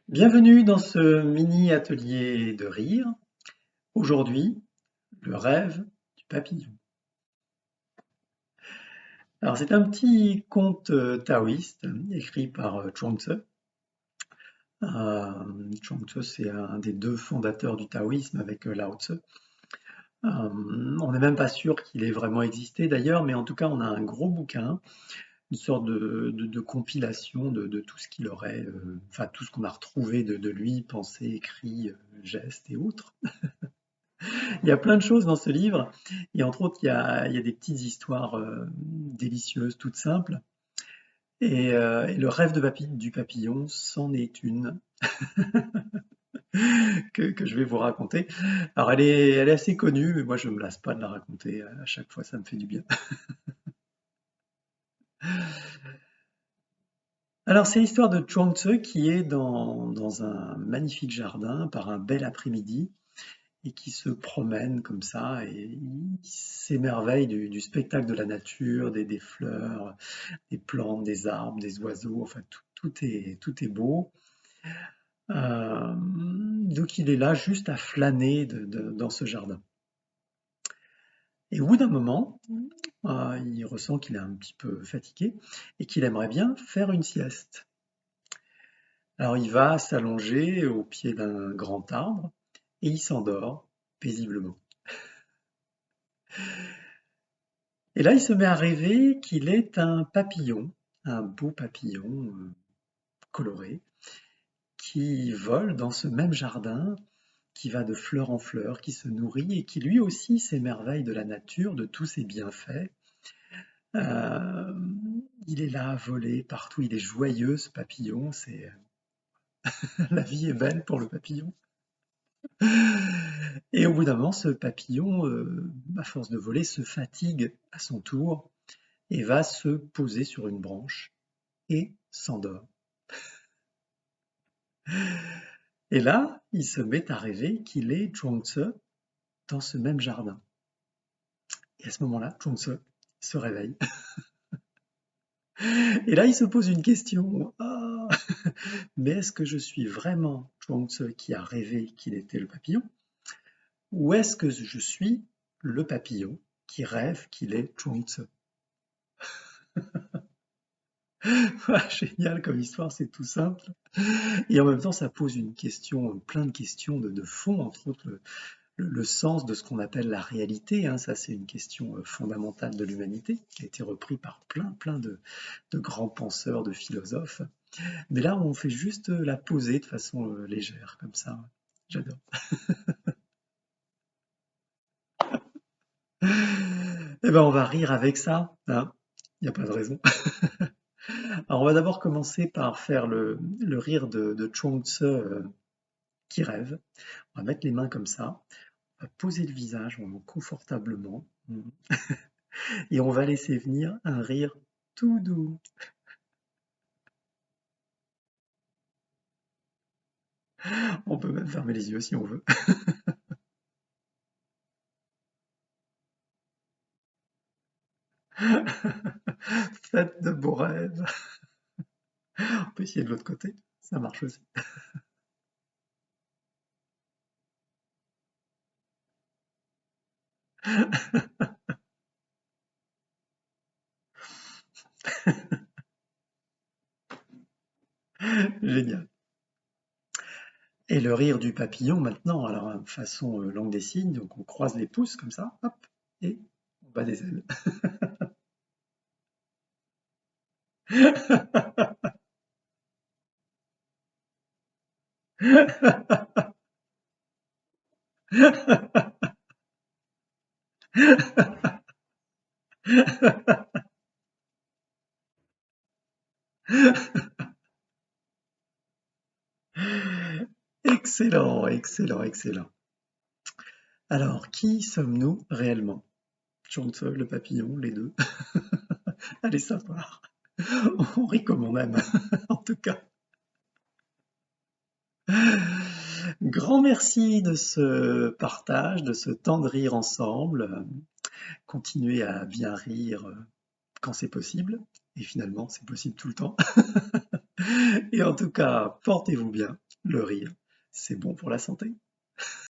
Bienvenue dans ce mini atelier de rire. Aujourd'hui, le rêve du papillon. Alors c'est un petit conte taoïste écrit par Chuang Tzu. Chuang Tzu, c'est un des deux fondateurs du taoïsme avec Lao Tzu. On n'est même pas sûr qu'il ait vraiment existé d'ailleurs, mais en tout cas on a un gros bouquin, une sorte de compilation de tout ce qu'il aurait, enfin tout ce qu'on a retrouvé de lui, pensées, écrits, gestes et autres. Il y a plein de choses dans ce livre, et entre autres, il y a des petites histoires délicieuses, toutes simples. Et le rêve du papillon, c'en est une que je vais vous raconter. Alors, elle est assez connue, mais moi, je ne me lasse pas de la raconter. À chaque fois, ça me fait du bien. Alors, c'est l'histoire de Chuang Tzu qui est dans un magnifique jardin par un bel après-midi et qui se promène comme ça et il s'émerveille du spectacle de la nature, des fleurs, des plantes, des arbres, des oiseaux, enfin tout est beau. Donc il est là juste à flâner dans ce jardin. Et au bout d'un moment, il ressent qu'il est un petit peu fatigué et qu'il aimerait bien faire une sieste. Alors il va s'allonger au pied d'un grand arbre et il s'endort paisiblement. Et là, il se met à rêver qu'il est un papillon, un beau papillon coloré, qui vole dans ce même jardin, qui va de fleur en fleur, qui se nourrit et qui lui aussi s'émerveille de la nature, de tous ses bienfaits. Euh, il est là à voler partout, il est joyeux ce papillon, la vie est belle pour le papillon. Et au bout d'un moment, ce papillon, à force de voler, se fatigue à son tour et va se poser sur une branche et s'endort. Et là, il se met à rêver qu'il est Chuang Tzu dans ce même jardin. Et à ce moment-là, Chuang Tzu se réveille. Et là, il se pose une question. Ah, mais est-ce que je suis vraiment Chuang Tzu qui a rêvé qu'il était le papillon? Ou est-ce que je suis le papillon qui rêve qu'il est Chuang Tzu? Ah, génial comme histoire, c'est tout simple. Et en même temps, ça pose une question, plein de questions de fond, entre autres le sens de ce qu'on appelle la réalité, hein. Ça, c'est une question fondamentale de l'humanité qui a été reprise par plein de grands penseurs, de philosophes. Mais là, on fait juste la poser de façon légère, comme ça. J'adore. Eh ben, on va rire avec ça, hein. Il n'y a pas de raison. Alors, on va d'abord commencer par faire le rire de Chuang Tzu qui rêve. On va mettre les mains comme ça. On va poser le visage vraiment confortablement. Et on va laisser venir un rire tout doux. On peut même fermer les yeux si on veut. Faites de beaux rêves. On peut essayer de l'autre côté. Ça marche aussi. Génial. Et le rire du papillon maintenant, alors façon langue des signes, donc on croise les pouces comme ça, hop, et on bat des ailes. Excellent, excellent, excellent. Alors, qui sommes-nous réellement? Chante le papillon, les deux. Allez savoir. On rit comme on aime, en tout cas. Grand merci de ce partage, de ce temps de rire ensemble. Continuez à bien rire quand c'est possible. Et finalement, c'est possible tout le temps. Et en tout cas, portez-vous bien. Le rire, c'est bon pour la santé.